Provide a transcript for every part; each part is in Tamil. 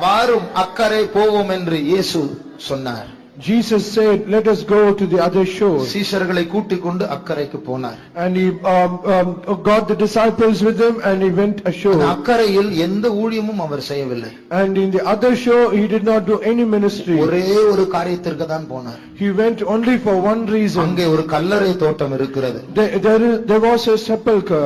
வாரும் அக்கறை போவோம் என்று இயேசு சொன்னார். Jesus said, let us go to the other shore. சீஷர்களை கூட்டிக் கொண்டு அக்கறைக்கு போனார். And he got the disciples with him and he went ashore. அக்கறையில் எந்த ஊழியமும் அவர் செய்யவில்லை. And in the other shore he did not do any ministry. ஒரே ஒரு காரியத்திற்கு தான் போனார். He went only for one reason. அங்கே ஒரு கல்லறை தோட்டம் இருக்கிறது. There was a sepulcher.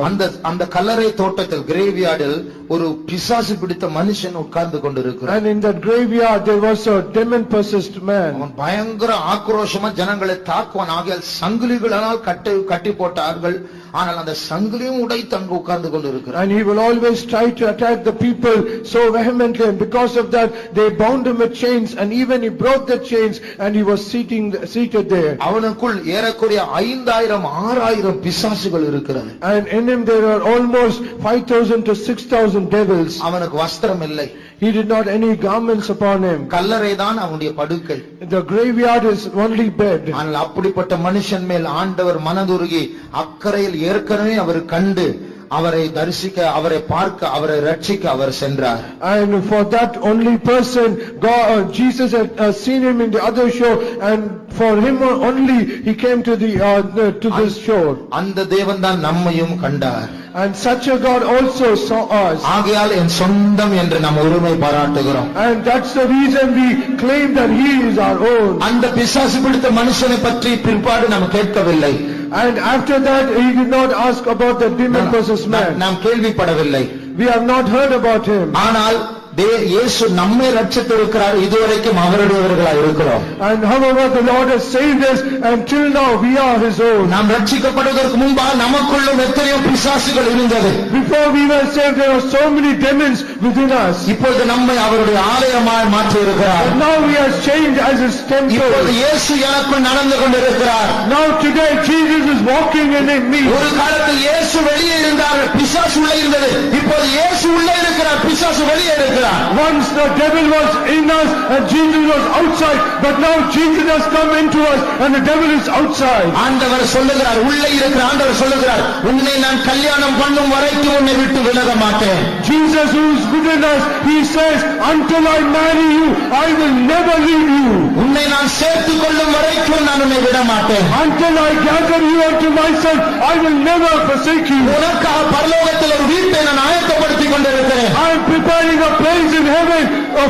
அந்த கல்லறை தோட்டத்தில் கிரேவ்யார்டில் ஒரு பிசாசு பிடித்த மனுஷன் உட்கார்ந்து கொண்டிருக்கிறார். And in that graveyard there was a demon possessed man. பயங்கர ஆக்ரோஷமா ஜனங்களை தாக்குவான். ஆகையால் சங்கிலிகளால் கட்டி போட்டார்கள். ஆனால் அந்த சங்கிலியும் உடைத்து அங்கு உட்கார்ந்து கொண்டிருக்கிறார். And he will always try to attack the people so vehemently, and because of that they bound him with chains, and even he broke the chains and he was seated there. அவனுக்குள் ஏறக்குறைய 5000 6000 பிசாசுகள் இருக்கிறது. And in him there are almost 5000 to 6000 devils. அவனுக்கு வஸ்திரம் இல்லை. He did not any garments upon him. கல்லறை தான் அவனுடைய படுக்கை. The graveyard is only bed. ஆனால் அப்படிப்பட்ட மனுஷன் மேல் ஆண்டவர் மனதுருகி அக்கறையில் ஏற்கனவே அவர் கண்டு அவரை தரிசிக்க, அவரை பார்க்க, அவரை ரட்சிக்க அவர் சென்றார். And for that only person Jesus had seen him in the other shore, and for him only he came to this shore. அந்த தேவன் தான் நம்மையும் கண்டார். And such a God also saw us. ஆகையால் என் சொந்தம் என்று நாம் உரிமை பாராட்டுகிறோம். And that's the reason we claim that he is our own. அந்த பிசாசு பிடித்த மனுஷனை பற்றி பிற்பாடு நாம் கேட்கவில்லை. And after that he did not ask about the demon possessed man. நாம் கேள்விப்படவில்லை. We have not heard about him. ஆனால் இயேசு நம்மை ரட்சித்திருக்கிறார். இதுவரைக்கும் அவருடையவர்களாய் இருக்கிறோம். And however the Lord has saved us, and till now we are his own. நாம் ரட்சிக்கப்படுவதற்கு முன்பாக நமக்குள்ளும் எத்தனையோ பிசாசுகள் இருந்தது. Before we were saved there were so many demons within us. இப்பொழுது நம்மை அவருடைய ஆலயமாய் மாற்றி இருக்கிறார். But now we are changed as his temple. இப்பொழுது இயேசு எனக்குள் நடந்து கொண்டிருக்கிறார். Now today Jesus is walking in me. ஒரு காலத்தில் இயேசு வெளியே இருந்தார், பிசாசு உள்ளே இருந்தது. இப்பொழுது இயேசு உள்ளே இருக்கிறார், பிசாசு வெளியே இருக்கிறார். Once the devil was in us and Jesus was outside, but now Jesus has come into us and the devil is outside. ஆண்டவர் சொல்லுகிறார், உள்ளே இருக்கிற ஆண்டவர் சொல்லுகிறார், உன்னை நான் கல்யாணம் பண்ணும் வரைக்கும் உன்னை விட்டு விலக மாட்டேன். Jesus who is within us, he says, until I marry you I will never leave you. உன்னை நான் சேர்த்துக் கொள்ளும் வரைக்கும் நான் உன்னை விட மாட்டேன். Until I gather you unto myself I will never forsake you. உனக்காக பரலோகத்தில் ஒரு வீட்டை நான் ஆயத்தப்படுத்திக் கொண்டிருக்கிறேன். I am preparing a place in heaven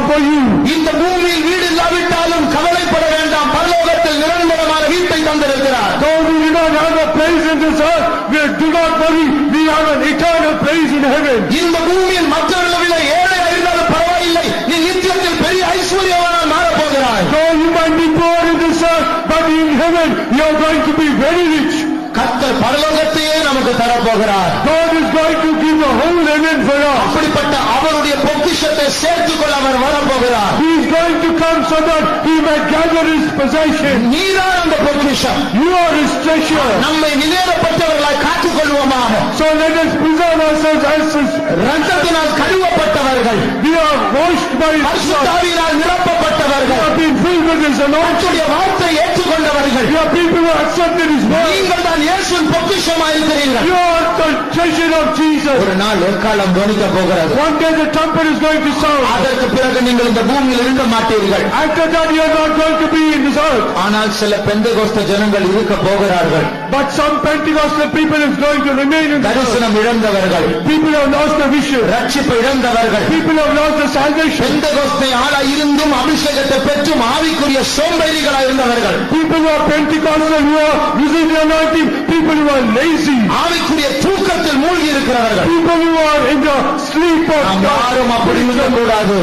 for you. இந்த பூமியில் வீடு இல்லாவிட்டாலும் கவலைப்பட வேண்டாம், பரலோகத்தில் நிரந்தரமான வீட்டை தந்திருக்கிறார். Though we do not have a place in this earth, we do not worry, we have an eternal place in heaven. இந்த பூமியில் மற்றவர்களை விட ஏழையாக இருந்தாலும் பரவாயில்லை, நீ நித்தியத்தில் பெரிய ஐஸ்வர்யவானாக மாறப் போகிறாய். Though you might be poor in this earth, but in heaven you are going to be very rich. கர்த்தர் பரலோகத்தையே நமக்கு தரப்போகிறார். God is going to give the whole heaven for us. அப்படிப்பட்ட அவருடைய பொக்கிஷத்தை சேர்த்துக்கொள்ள அவர் வரப்போகிறார். He is going to come so that he may gather his possession. நீதான் அந்த பொக்கிஷம். You are his treasure. நம்மை நிலையப்பட்டவர்களாய் காத்துக் கொள்வோமாக. So let us preserve ourselves as his இரத்தத்தினால் கழுவப்பட்டவர்கள். We are washed by his blood. பரிசுத்தாவியினால் நிரப்பப்பட்டவர்கள். We have been filled with his anointing. வார்த்தை ஏற்றுக்கொண்டவர்கள். We are people who accepted his word. நீங்கள் தான் இயேசுவின் பொக்கிஷமாய் இருக்கிறீர்கள். You are the treasure of Jesus. ஒரு நாள் எக்காலம் துணிக்க போகிறது. One day the trumpet is going to sound. அதற்கு பிறகு நீங்கள் இந்த பூமியில் இருக்க மாட்டீர்கள். After that you are not going to be in this earth. ஆனால் சில பெந்தெகோஸ்தே ஜனங்கள் இருக்க போகிறார்கள். But some Pentecostal people is going to remain in this earth. தரிசனம் இழந்தவர்கள். People have lost the vision. ரட்சிப்பை இழந்தவர்கள். People have lost the salvation. பெந்தெகோஸ்தே ஆளாய் இருந்தும் அபிஷேகத்தை பெற்றும் ஆவிக்குரிய சோம்பேறிகளாய் இருந்தவர்கள். People who are Pentecostal, who are using the anointing, people who are lazy, ஆவிக்குரிய தூக்கத்தில் மூழ்கி இருக்கிறவர்கள். people who are in the sleep of நாம் God. யாரும் அப்படி இருக்கக்கூடாது.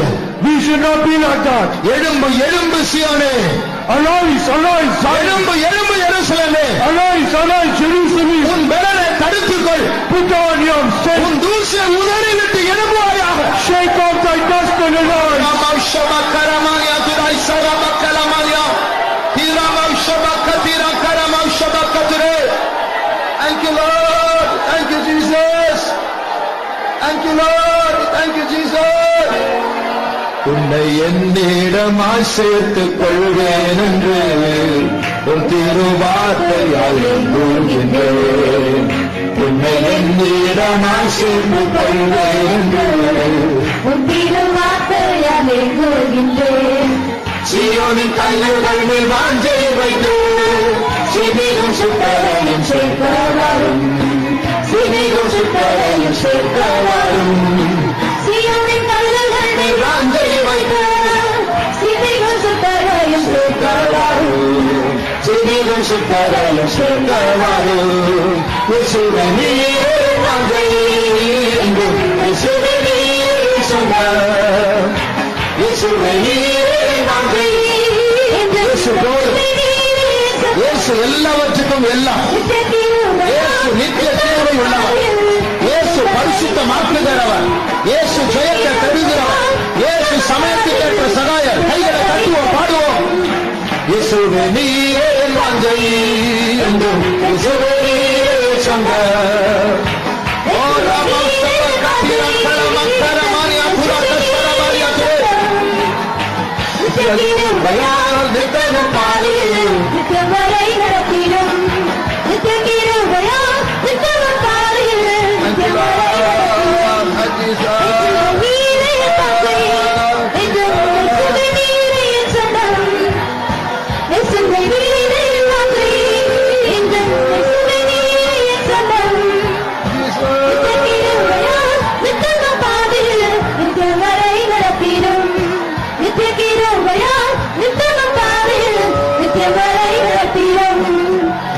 We should not be like that. எழும்பு எழும்பு சீயோனே, Arise, arise, Zion. எழும்பு எழும்பு எருசலேமே, Arise, arise, Jerusalem. உன் பலனை தடுத்துக்கொள். Put on your strength. உன் தூசை உதறி விட்டு எழும்புவாயாக. Shake off thy dust and arise. ராமௌஷபக்கரமானியா திராய் சரபக்கலமானியா திராமௌஷபக்கதிரா கரமௌஷபக்கதிரே. Thank you Lord, thank you Jesus, thank you Lord, thank you Jesus. உன்னை என்னிடமாய் சேர்த்துக் கொள்வேன் என்று உன் திருவார்த்தையால் கூறுகின்றேன். உன்னை என்னிடமாய் சேர்த்துக் கொள்வேன் என்று உன் திருவார்த்தையால் ஏங்குகின்றேன். சீயோனின் கல்லுகள் மேல் வாஞ்சை வைத்து சிவிலும் சுத்தரையும் சேர்க்க வரும். சிவிலும் சுத்தரையும் சேர்க்க வரும். சீயோனின் கல்லுகள் மேல் வாஞ்சை வைத்து சிவிலும் சுத்தரையும் சேர்க்க வரும். சிறிதும் சுத்தரையும் சேர்க்க வரும். இயேசுவே நீரே வாஞ்சை எங்கும் இயேசுவே நீரே சொந்தம். இயேசுவே நீரே வாஞ்சை. இயேசு எல்லாவற்றுக்கும் எல்லாம். இயேசு நித்திய தேவை உள்ளவர். இயேசு பரிசுத்தமாக்குகிறவர். இயேசு ஜெயத்தை தருகிறவர். இயேசு சமயத்துக்கேற்ற சகாயர். கைகளை தட்டுவோம், பாடுவோம். இயேசுவே நீரே வாஞ்சை என்றும் இயேசுவே நீரே சொந்தம். ஓ ராமா சபகத்திரம் கலமக்கரமானியா புராதஸ்வரமாரியாதே. நித்தியகிருபையால் நித்தமும் பாலில் நித்தியவரை நடத்திடும். நித்தியகிருபையால் நித்தியமும் பாலில் நித்தியவரை நடத்திடும். நீரே தந்தை என்றும் இயேசுவே நீரே என் சொந்தம். இயேசுவே நீரே தந்தை என்றும் இயேசுவே நீரே என் சொந்தம். நித்தியகிருபையால் நித்தியமும் பாலில் நித்தியவரை நடத்திடும். நித்தியகிருபையால் நித்தியமும் பாலில் நித்தியவரை நடத்திடும்.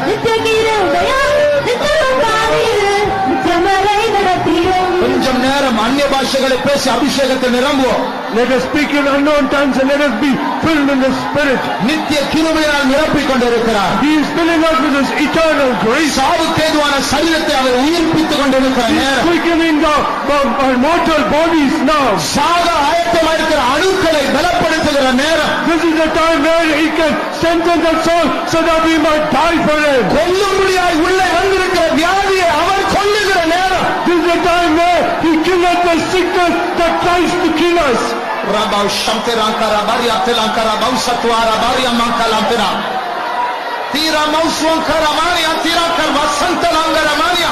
நித்தியகிருபையால் நித்தியமும் பாலில் நித்தியவரை நடத்திடும். கொஞ்சம் நேரம் அந்நிய பாஷைகளை பேசி அபிஷேகத்தை நிரம்புவோம். Let us speak in unknown tongues and let us be filled in the Spirit. நித்திய கிருபையால் நிரப்பிக் கொண்டிருக்கிறார். He is filling us with His eternal grace. சாவுக்கேதுவான சரீரத்தை அவர் உயிர்ப்பித்துக் கொண்டிருக்கிற He is நேரம். quickening our mortal bodies now. சாக ஆயத்தமாயிருக்கிற அணுக்களை பலப்படுத்துகிற நேரம். This is the time where He can strengthen the soul so that we might die for Him. கொல்லும்படியாய் உள்ளே வந்திருக்கிற வியாதியை அவர் கொல்லுகிற நேரம். This is the time where He killeth the sickness that tries to kill us. Rabau Shamterankara Baria Telankara Bausatwara Baria Mankalantera Tira Mauswankara Maria Tira Kalvasantalangara Maria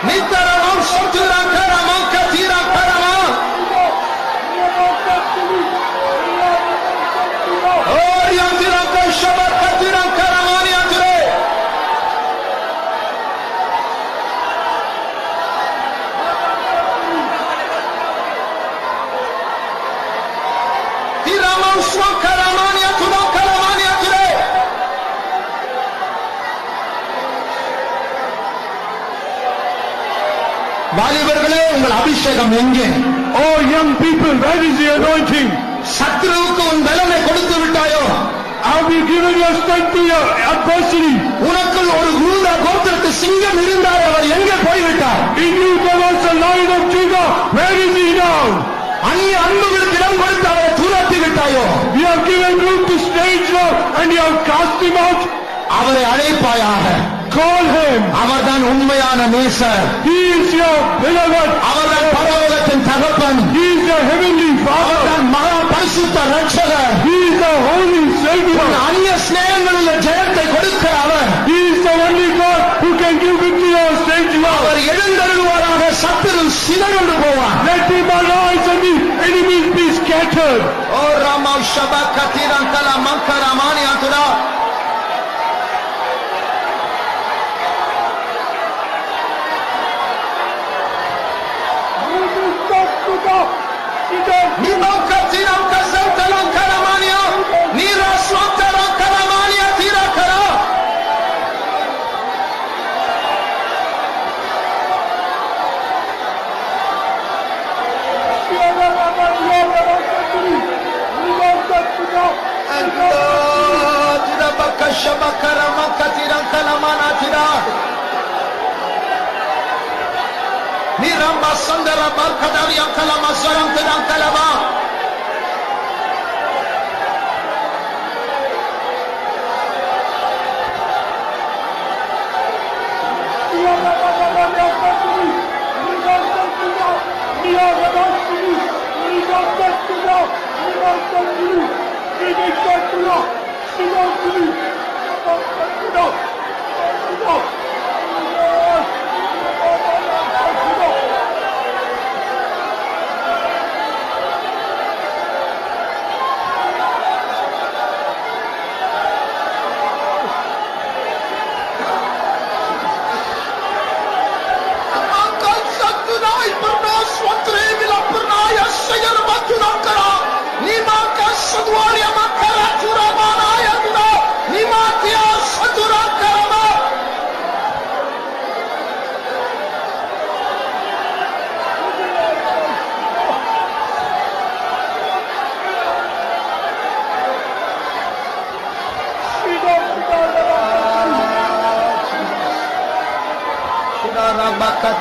Nitara Mausaturankara Mankatira Karama Oh Yantira Kashabakatira Karamania Ture Karamania Tura Karamania Ture வாலிபர்களே உங்கள் அபிஷேகம் எங்கே? Oh young people, where is the anointing? சத்துருவுக்கு உன் பலனை கொடுத்து விட்டாயோ? Have you given your strength to your adversity? உனக்குள் ஒரு யூதா கோத்திரத்து சிங்கம் இருந்தார், அவர் எங்கே போய்விட்டார்? In you there was a lion of Judah, where is he now? அந்நிய அன்புகளுக்கு இடம் கொடுத்து அவரை தூரத்தி விட்டாயோ? We have given room to strange love and you have cast him out. அவரை அழைப்பாயாக. Call him. அவர்தான் உண்மையான நேசர். He is your beloved. அவர்தான் பரலோகத்தின் தகப்பன். He is your heavenly Father. அவர்தான் மகா பரிசுத்த ரட்சகர். He is the holy Savior. அந்நிய ஸ்நேகங்களில் ஜெயத்தை கொடுக்கிற அவர். He is the only God who can give victory over strange love. அவர் எழுந்தருள்வாராக, சத்துரு சிதறண்டு போவார். Let him arise and the enemies be scattered. O Rama ஷபகதிரங்கல மங்கரமானியாதுரா Niramba Sandara Barkadariam Kalama Saram Tedam Kalama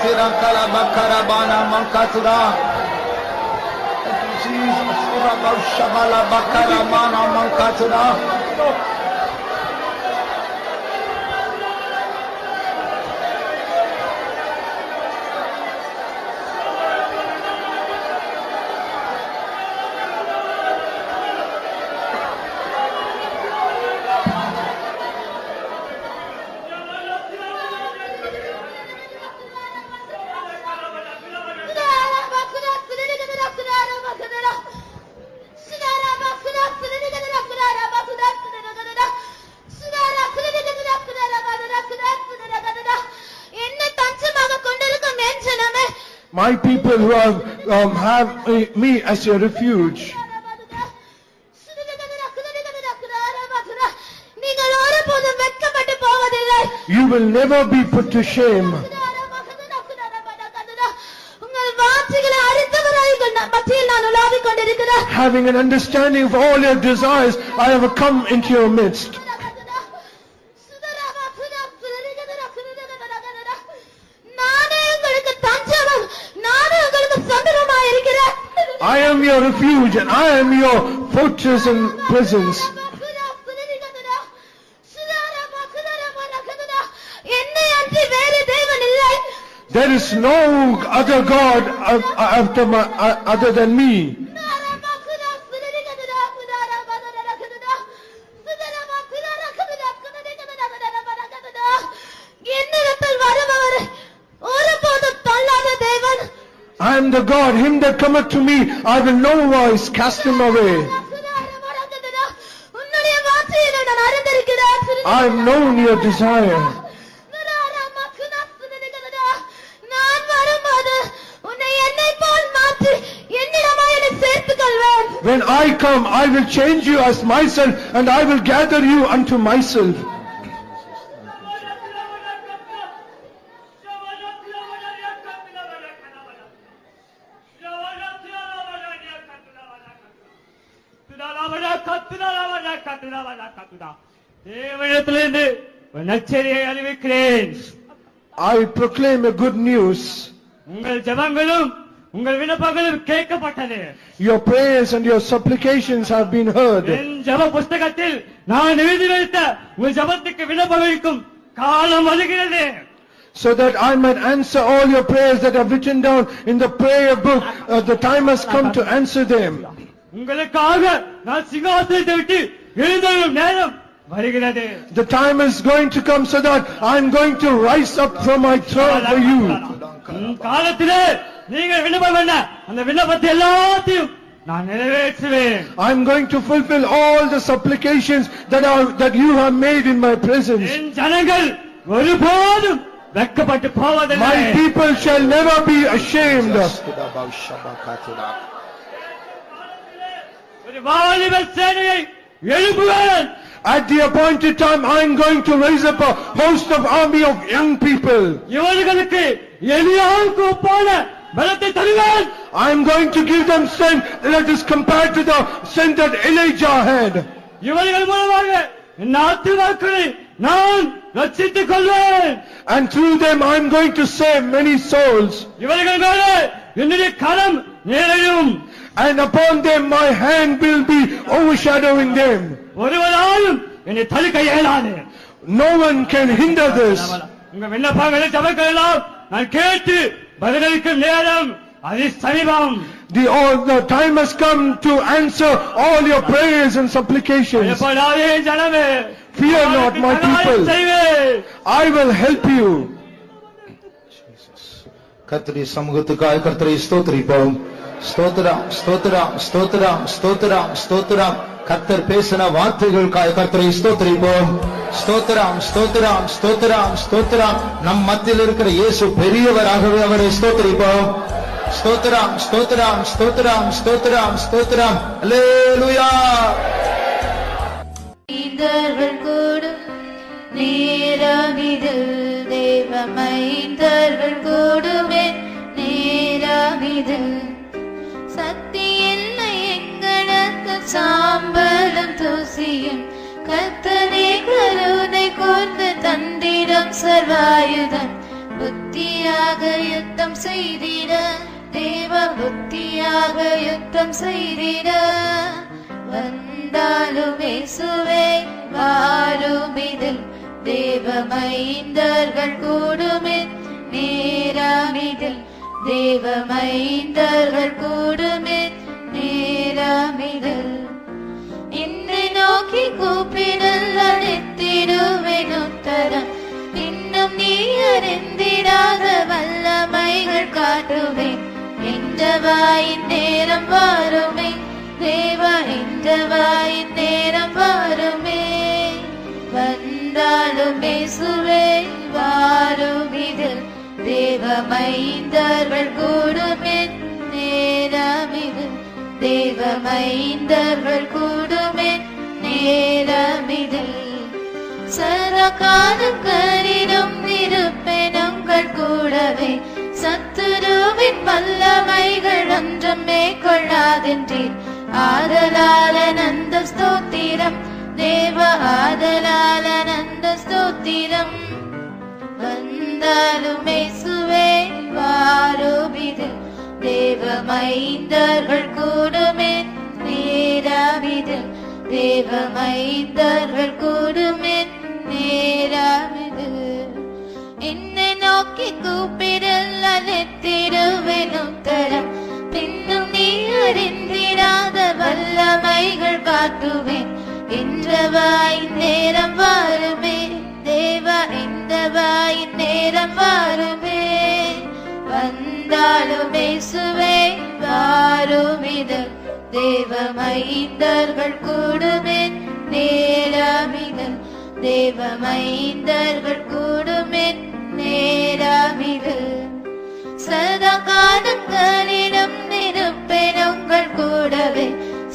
Kira kalabakara bana mankatura. Jesus, Urabau Shabala bakara mana mankatura. My people who have me as your refuge. You will never be put to shame. Having an understanding of all your desires, I have come into your midst. I am your refuge and I am your fortress and presence. There is no other God other than me. I am the God, him that cometh to me, I will no wise cast him away. I have known your desire. When I come, I will change you as myself, and I will gather you unto myself. I proclaim a good news. Your prayers and your supplications have been heard. So that I might answer all your prayers that are written down in the prayer book. The time has come to answer them. The time is going to come so that I am going to rise up from my throne for you. I am going to fulfill all the supplications that you have made in my presence. My people shall never be ashamed. At the appointed time, I am going to raise up a host of army of young people. I am going to give them strength that is compared to the strength that Elijah had. And through them I am going to save many souls. And upon them my hand will be overshadowing them. No one can hinder this. The time has come to answer all your prayers and supplications. Fear not, my people. I will help you. கர்த்தருடைய சமூகத்துக்காக கர்த்தரை ஸ்தோத்திரிப்போம். ஸ்தோத்திரம் ஸ்தோத்திரம் ஸ்தோத்திரம் ஸ்தோத்திரம் ஸ்தோத்திரம். கர்த்தர் பேசின வார்த்தைகளுக்காக கர்த்தரை ஸ்தோத்திரிப்போம். ஸ்தோத்திரம் ஸ்தோத்திரம் ஸ்தோத்திரம் ஸ்தோத்திரம். நம் மத்தியில் இருக்கிற இயேசு பெரியவராகவே அவரை ஸ்தோத்திரிப்போம். ஸ்தோத்திரம் ஸ்தோத்திரம் ஸ்தோத்திரம் ஸ்தோத்திரம் ஸ்தோத்திரம். அல்லேலூயா. மைந்தர்கள் கூடும் நேரமிதில் தேவ மைந்தர்கள் கூடுமே நேரமிதில் சக்தி என்னை எங்களுக்கு சாம்பலும் தூசியும் கர்த்தனே கருணை கூர்ந்து தந்திடும் சர்வாயுதம் புத்தியாக யுத்தம் செய்திட தேவ புத்தியாக யுத்தம் செய்திட வந்தாலும் இயேசுவே வாரும் இதில் தேவ மைந்தர்கள் கூடுமே நேரமிதில் தேவ மைந்தர்கள் கூடுமே நேரமிதில் என்னை நோக்கி கூப்பிடல் அழைத்திடுவேன் உத்தரம் இன்னும் நீ அறிந்திடாத வல்லமைகள் காட்டுவேன் என்ற வாயின் நேரம் வாருமே தேவா என்ற வாயின் நேரம் வாருமே வந்தாலும் இயேசுவே வாரும் இதில் தேவ மைந்தர்கள் கூடுமே நேரமிதில் தேவ மைந்தர்கள் கூடுமே நேரமிதில் சரகாலங்களிலும் இருப்பேன் உங்கள் கூடவே சத்துருவின் வல்லமைகள் ஒன்றும் மேற்கொள்ளாதென்றீர் ஆதலால் அனந்த ஸ்தோத்திரம் தேவ ஆதலால் அனந்த ஸ்தோத்திரம் வந்தாலும் இயேசுவே வாரும் இதில் தேவ மைந்தர்கள் கூடுமே நேரமிதில் தேவ மைந்தர்கள் கூடுமே நேரமிதில் என்னை நோக்கி கூப்பிடல் அழைத்திடுவேன் உத்தரம் பின்னும் நீ அறிந்திடாத வல்லமைகள் காட்டுவேன் என்ற வாயின் நேரம் வாருமே தேவா என்ற வாயின் நேரம் வாருமே வந்தாலும் இயேசுவே வாரும் இதில் தேவ மைந்தர்கள் கூடுமே நேரமிதில் தேவ மைந்தர்கள் கூடுமே நேரமிதில் சதா காலங்களிடம் இருப்பேன் உங்கள் கூடவே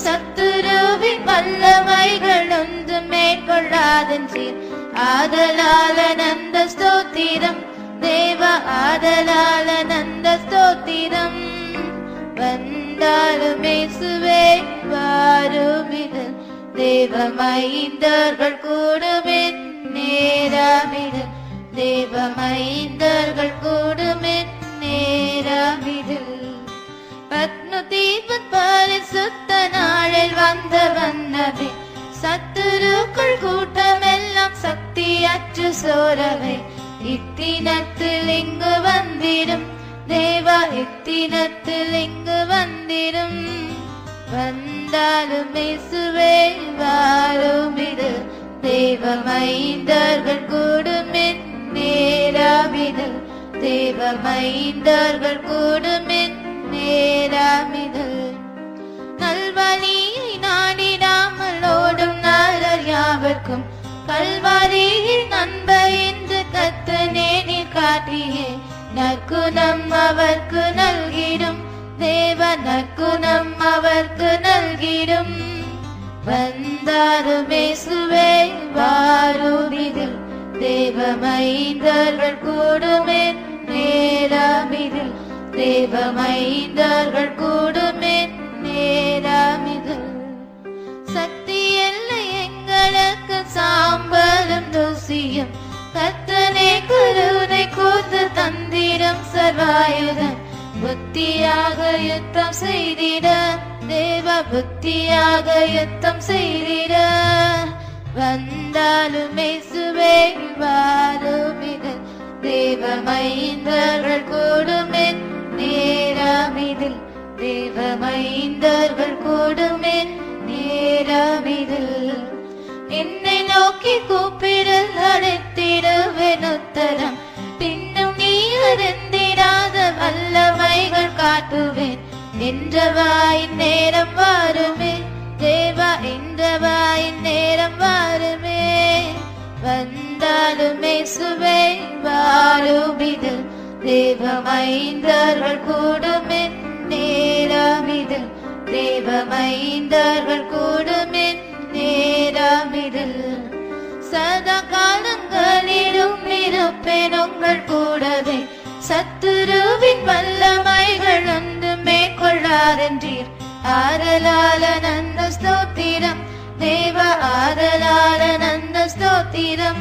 சத்துருவின் வல்லமைகள் ஒன்றும் மேற்கொள்ளாதென்றீர் ஆதலால் அனந்த ஸ்தோத்திரம் தேவ ஆதலால் அனந்த ஸ்தோத்திரம் வந்தாலும் இயேசுவே வாரும் இதில் தேவ மைந்தர்கள் கூடுமே நேரமிதில் தேவ மைந்தர்கள் கூடுமே நேரமிதில் பத்ம தீபன் பரிசுத்த நாளில் வந்த வண்ணமே சத்துருக்கள் கூட்டமெல்லாம் சக்தியற்று சோரவே இத்தினத்தில் இங்கு வந்திடும் தேவா இத்தினத்தில் இங்கு வந்திடும் வந்தாலும் இயேசுவே வாரும் இதில் தேவ மைந்தர்கள் கூடுமே நேரமிதில் தேவ மைந்தர்கள் கூடுமே நேரமிதில் நல்வழியை நாடிடாமல் ஓடும் நரர் யாவர்க்கும் கல்வாரியில் நண்பை என்று கர்த்தனே நீர் காட்டியே நற்குணம் அவர்க்கு நல்கிடும் தேவ நற்குணம் அவர்க்கு நல்கிடும் வந்தாரும் இயேசுவே வாரும் இதில் தேவ மைந்தர்கள் கூடுமே நேரமிதில் தேவ மைந்தர்கள் கூடுமே நேரமிதில் சக்தி எல்லை எங்களுக்கு சாம்பலும் தூசியும் கர்த்தனே கருணை கூர்ந்து தந்திரம் சர்வாயுதம் புத்தியாக யுத்தம் செய்திட தேவ புத்தியாக யுத்தம் செய்திட வந்தாலும் இயேசுவே வாரும் இதில் தேவ மைந்தர்கள் கூடுமே நேரமிதில் தேவ மைந்தர்கள் கூடுமே நேரமிதில் என்னை நோக்கி கூப்பிடல் அழைத்திடுவேன் உத்தரம் பின்னும் நீ அறிந்திடாத வல்லமைகள் காட்டுவேன் என்ற வாயின் நேரம் வாருமே தேவா என்ற வாயின் நேரம் வாருமே வந்தாலும் இயேசுவே வாரும் இதில் தேவ மைந்தர்கள் கூடுமே நேரமிதில் தேவ மைந்தர்கள் கூடுமே நேரமிதில் சதா காலங்களிலும் இருப்பேன் உங்கள் கூடவே சத்துருவின் வல்லமைகள் ஒன்றும் மேற்கொள்ளாதென்றீர் ஆதலால் அனந்த ஸ்தோத்திரம் தேவ ஆதலால் அனந்த ஸ்தோத்திரம்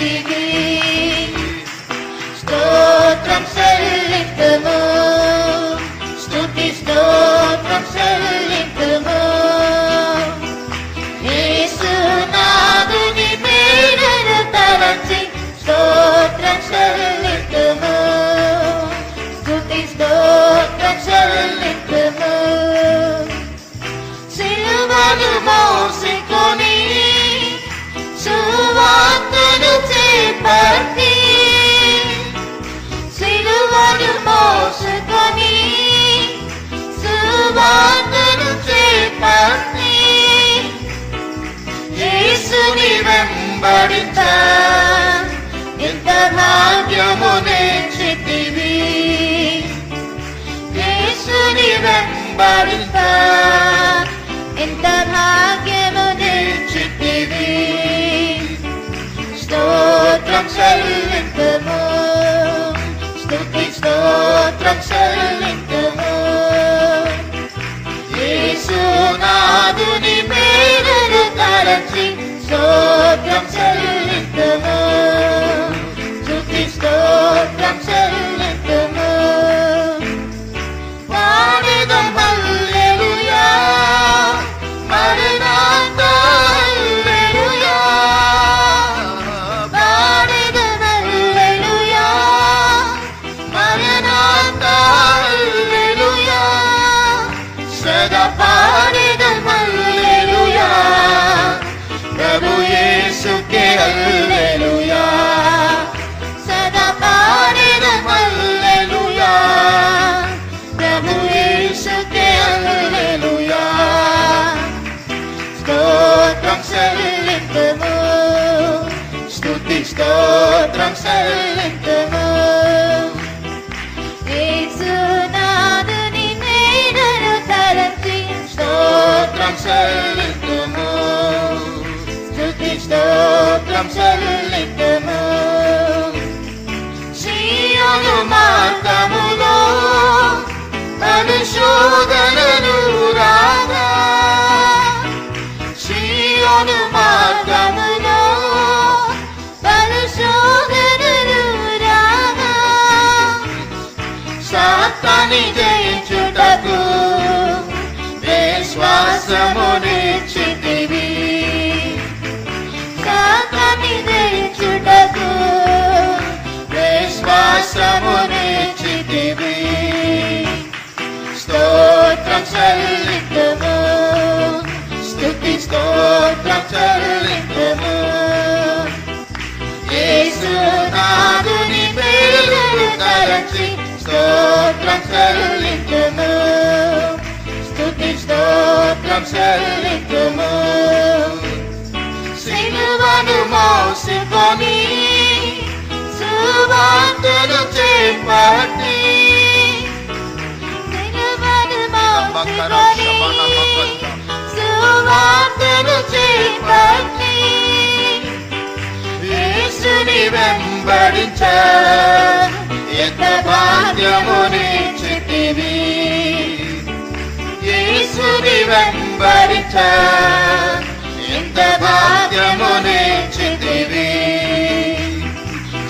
రక్షించితివి స్తోత్రం చెల్లింతుము స్తుతి స్తోత్రం చెల్లింతుము యేసునాథుని మేలును తలచి స్తోత్రం చెల్లింతుము స్తుతి స్తోత్రం చెల్లింతుము సిలువను మోసుకొని సువార్తను చేపట్టి సిలువను మోసుకొని సువార్తను చేపట్టి యేసుని వెంబడించ ఎంత భాగ్యము నేర్చితివి యేసుని వెంబడించ ఎంత భాగ్యము నేర్చితివి స్తోత్రం చెల్లింతుము స్తుతి స్తోత్రం చెల్లింతుము యేసునాథుని మేలును తలచి స్తోత్రం చెల్లింతుము స్తుతి స్తోత్రం చెల్లింతుము పాడెదం హల్లెలూయా మరణాత హల్లెలూయా పాడెదం హల్లెలూయా మరణాత హల్లెలూయా సదా పాడెదం హల్లెలూయా ప్రభు యేసుకే హల్లెలూయా సదా పాడెదం హల్లెలూయా ప్రభు యేసుకే హల్లెలూయా స్తోత్రం చెల్లింతుము స్తుతి స్తోత్రం చెల్లింతుము యేసునాథుని మేలును తలచి స్తోత్రం చెల్లింతుము స్తుతి స్తోత్రం చెల్లింతుము సీయోను మార్గములో పరిశోధనను రాగా సీయోను మార్గములో పరిశోధనను రాగా సాతాని జయించుటకు విశ్వాసము నిశ్చితివి సాతాని జయించుటకు విశ్వాసము నిశ్చితివి స్తోత్రం చెల్లింతుము స్తుతి స్తోత్రం చెల్లింతుము యేసునాథుని మేలును తలచి స్తోత్రం చెల్లింతుము స్తుతి స్తోత్రం చెల్లింతుము సిలువను మోసుకొని సువార్తను చేపట్టి సిలువను మోసుకొని సువార్తను చేపట్టి యేసుని వెంబడించ ఎంత భాగ్యము నిశ్చితివి యేసుని వెంబడించ ఎంత భాగ్యము నిశ్చితివి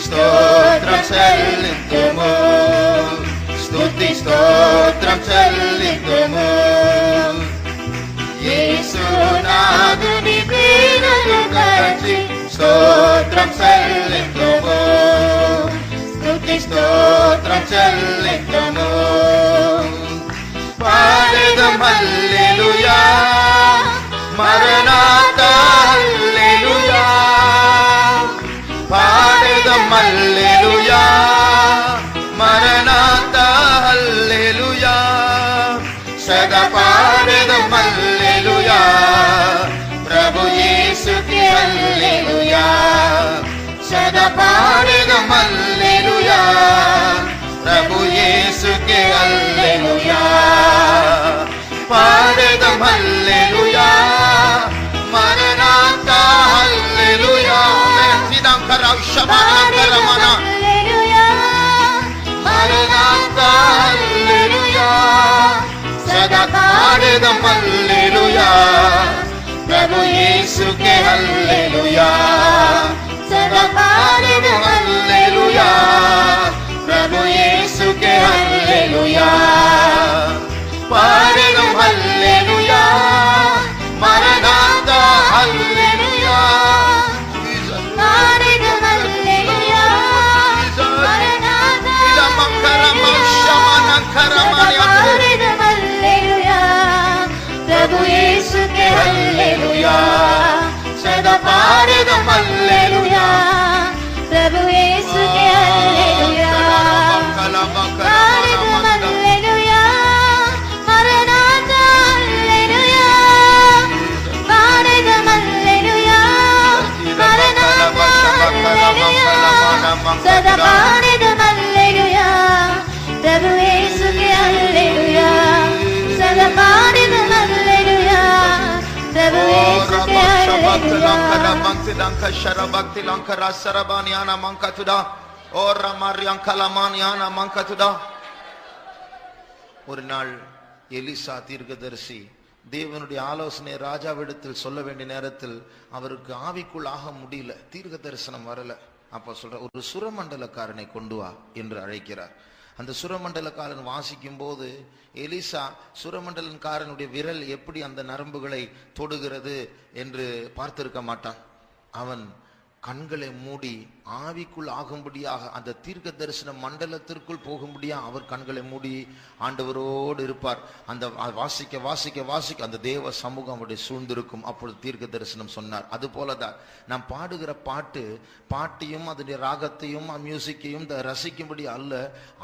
స్తోత్రం చెల్లింతుము స్తుతి స్తోత్రం చెల్లింతుము యేసునాథుని మేలును తలచి స్తోత్రం చెల్లింతుము స్తుతి స్తోత్రం చెల్లింతుము పాడెదం హల్లెలూయా మరణాత హల్లెలూయా పాడెదం హల్లెలూయా మరణాత హల్లెలూయా సదా పాడెదం హల్లెలూయా ప్రభు యేసుకే హల్లెలూయా సదా పాడెదం హల్లెలూయా ప్రభు యేసుకే హల్లెలూయా పాడెదం హల్లెలూయా మరణాత హల్లెలూయా సిదం కరావ్ శమన కరమన మరణాత హల్లెలూయా సదా పాడెదం హల్లెలూయా ప్రభు యేసుకే హల్లెలూయా సదా प्रभु यीशु के हालेलुया पारिदम हालेलुया मरनाता हालेलुया पारिदम हालेलुया मरनाता इदमकरम शमनकरमाया पारिदम हालेलुया प्रभु यीशु के हालेलुया सदा पारिदम हालेलुया प्रभु यीशु के हालेलुया पारिदम हालेलुया मरनाता हालेलुया पारिदम हालेलुया मरनाता हालेलुया सदा पारिदम हालेलुया प्रभु यीशु के हालेलुया सदा पारिदम हालेलुया प्रभु यीशु के हालेलुया ஒரு நாள் எலிசா தீர்க்கதரிசி தேவனுடைய ஆலோசனை ராஜாவிடத்தில் சொல்ல வேண்டிய நேரத்தில் அவருக்கு ஆவிக்குள் ஆக முடியல, தீர்க்க தரிசனம் வரல. அப்ப சொல்ற, ஒரு சுரமண்டலக்காரனை கொண்டு வா என்று அழைக்கிறார். அந்த சுரமண்டலக்காரன் வாசிக்கும் போது எலிசா சுரமண்டலக்காரனுடைய விரல் எப்படி அந்த நரம்புகளை தொடுகிறது என்று பார்த்திருக்க மாட்டான். அவன் கண்களை மூடி ஆவிக்குள் ஆகும்படியாக அந்த தீர்க்க தரிசன மண்டலத்திற்குள் போகும்படியா அவர் கண்களை மூடி ஆண்டவரோடு இருப்பார். அந்த வாசிக்க வாசிக்க வாசிக்க அந்த தேவ சமூகம் அவருடைய சூழ்ந்திருக்கும். அப்பொழுது தீர்க்க தரிசனம் சொன்னார். அது போலதான் நாம் பாடுகிற பாட்டையும் அதனுடைய ராகத்தையும் மியூசிக்கையும் ரசிக்கும்படி அல்ல,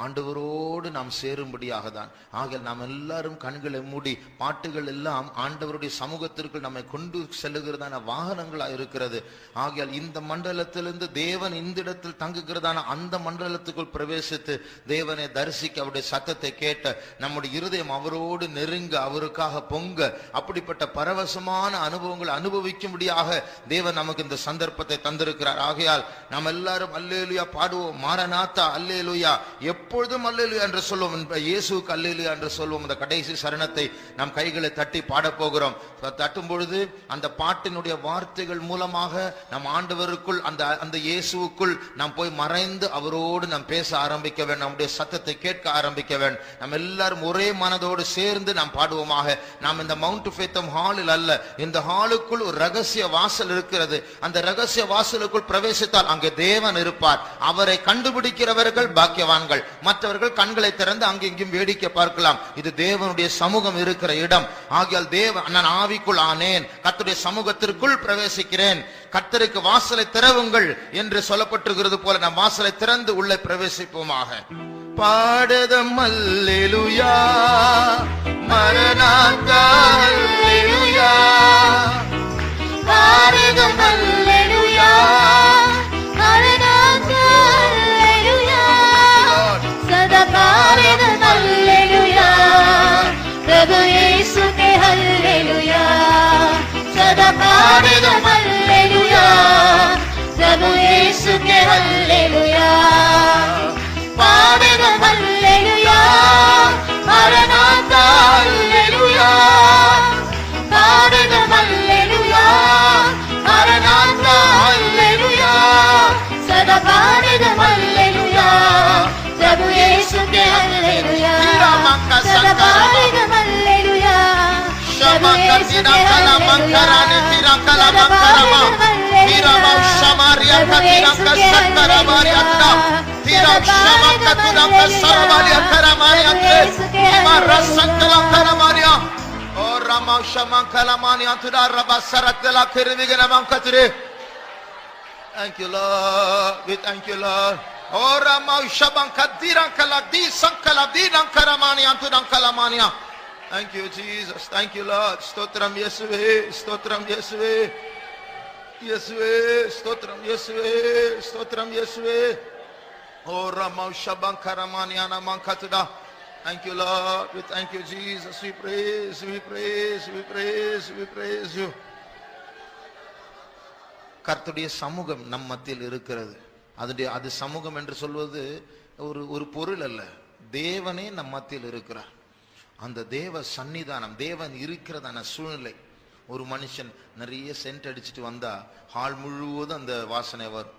ஆண்டவரோடு நாம் சேரும்படியாக தான். ஆக நாம் எல்லாரும் கண்களை மூடி, பாட்டுகள் எல்லாம் ஆண்டவருடைய சமூகத்திற்குள் நம்மை கொண்டு செல்லுகிறதான வாகனங்களா இருக்கிறது. ஆகையால் இந்த மண்டலத்திலிருந்து தேவன் இந்த இடத்தில் தங்குகிறதான அந்த மண்டலத்துக்குள் பிரவேசித்து தேவனை தரிசிக்க, அவருடைய சத்தத்தை கேட்ட, நம்முடைய இருதயம் அவரோடு நெருங்க, அவருக்காக பொங்க, அப்படிப்பட்ட பரவசமான அனுபவங்களை அனுபவிக்கும்படியாக தேவன் நமக்கு இந்த சந்தர்ப்பத்தை தந்திருக்கிறார். ஆகையால் நாம் எல்லாரும் அல்லேலூயா பாடுவோம். மாரநாத்தா அல்லேலூயா, எப்பொழுதும் அல்லேலூயா என்று சொல்லுவோம். இயேசுவுக்கு அல்லேலூயா என்று சொல்லுவோம். இந்த கடைசி சரணத்தை நாம் கைகளை தட்டி பாட போகிறோம். தட்டும் பொழுது அந்த பாட்டினுடைய வார்த்தைகள் மூலமாக நம் ஆண்டவருக்குள் அந்த இயேசுவுக்குள் நாம் போய் மறைந்து அவரோடு நாம் பேச ஆரம்பிக்க வேண்டும். நம்முடைய சத்தத்தை கேட்க ஆரம்பிக்க வேண்டும். நாம் எல்லாரும் ஒரே மனதோடு சேர்ந்து நாம் பாடுவோமாக. நாம் இந்த மவுண்ட் ஃபேத்தம் ஹாலில் அல்ல, இந்த ஹாலுக்குள் ஒரு ரகசிய வாசல் இருக்கிறது. அந்த ரகசிய வாசலுக்குள் பிரவேசித்தால் அங்கே தேவன் இருப்பார். அவரை கண்டுபிடிக்கிறவர்கள் பாக்கியவான்கள், மற்றவர்கள் கண்களை திறந்து அங்கெங்கும் வேடிக்கை பார்க்கலாம். இது தேவனுடைய சமூகம் இருக்கிற இடம். ஆகியால் நான் ஆவிக்குள் ஆனேன், கர்த்தருடைய சமூகத்திற்குள் பிரவேசிக்கிறேன். கர்த்தருக்கு வாசலை திறவுங்கள் என்று சொல்லப்பட்டிருக்கிறது போல நாம் வாசலை திறந்து உள்ளே பிரவேசிப்போமாக. பாடுதம் அல்லேலூயா மரநாத்தா அல்லேலூயா பாடுதம் அல்லேலூயா மரநாத்தா அல்லேலூயா सदा पारिदम हालेलुया प्रभु यीशु के हालेलुया सदा पारिदम हालेलुया प्रभु यीशु के हालेलुया पारिदम हालेलुया मरनाता हालेलुया पारिदम हालेलुया मरनाता हालेलुया सदा पारिदम हालेलुया प्रभु यीशु के हालेलुया सदा पारिदम हालेलुया प्रभु यीशु के hallelujah Thank you, Lord. We thank you, Lord. Oh, Rama Shabankadiran Kaladi Sankaladiran Karamani Antudan Kalamania. Thank you, Jesus. Thank you, Lord. Stotram Yesue, Stotram Yesue. Yesue, Stotram Yesue, Stotram Yesue. Oh, Rama Shabankaramani Anamankatuda. Thank you, Lord. We thank you, Jesus. We praise, we praise, we praise, we praise you. கர்த்தருடைய சமூகம் நம் மத்தியில் இருக்கிறது. அது சமூகம் என்று சொல்வது ஒரு பொருள் அல்ல, தேவனே நம் மத்தியில் இருக்கிறார். அந்த தேவ சன்னிதானம், தேவன் இருக்கிறதான சூழ்நிலை. ஒரு மனுஷன் நிறைய சென்ட் அடிச்சுட்டு வந்தா ஹால் முழுவதும் அந்த வாசனை வரும்.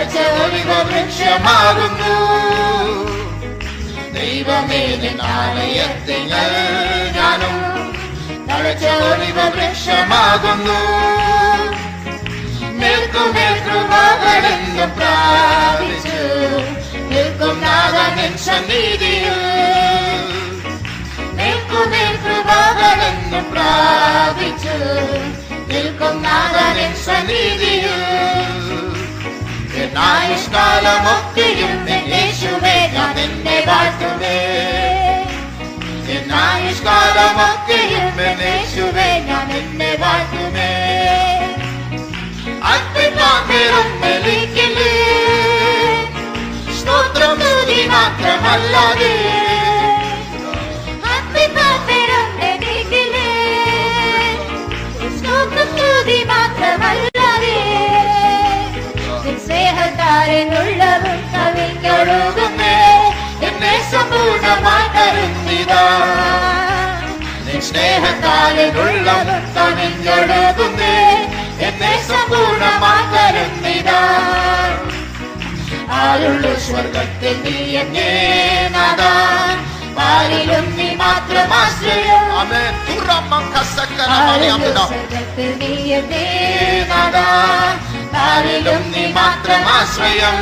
തഴച്ച ഒലിവ വൃക്ഷമാകുന്നു. ദൈവമേ നിന്നാലയത്തിങ്കൽ ഞാനും തഴച്ച ഒലിവ വൃക്ഷമാകുന്നു. മേൽക്കുമേൽ കൃപകളെന്ന് പ്രാപിച്ചു നിൽക്കും നാഥനിൻ സന്നിധിയിൽ. മേൽക്കുമേൽ കൃപകളെന്ന് പ്രാപിച്ചു നിൽക്കും നാഥനിൻ സന്നിധിയിൽ. എന്നായുഷ്കാലമൊക്കെയും യേശുവേ ഞാൻ നിന്നെ വാഴ്ത്തുമേ. എന്നായുഷ്കാലമൊക്കെയും യേശുവേ ഞാൻ നിന്നെ വാഴ്ത്തുമേ. അർപ്പിപ്പാൻ വെറുമെനിക്കില്ലേ സ്തോത്രം സ്തുതി മാത്രമല്ലാതെ. അർപ്പിപ്പാൻ വെറുമെനിക്കില്ലേ സ്തോത്രം സ്തുതി മാത്രമല്ലാതെ. നിൻ സ്നേഹത്താലെന്നുള്ളതും കവിഞ്ഞൊഴുകുന്നേ എന്നെ സമ്പൂർണ്ണമായി തരുന്നിതാ. നിൻ സ്നേഹത്താലെന്നുള്ളതും കവിഞ്ഞൊഴുകുന്നേ എന്നെ സമ്പൂർണ്ണമായി തരുന്നിതാ. ആരുള്ളു സ്വർഗത്തിൽ നീ എന്നെ നാഥാ, പാരിലും നീ മാത്രം ആശ്രയം. ആമേൻ. സ്വർഗത്തിൽ നീ എന്നെ നാഥാ, പാരിലും നീ മാത്രം ആശ്രയം.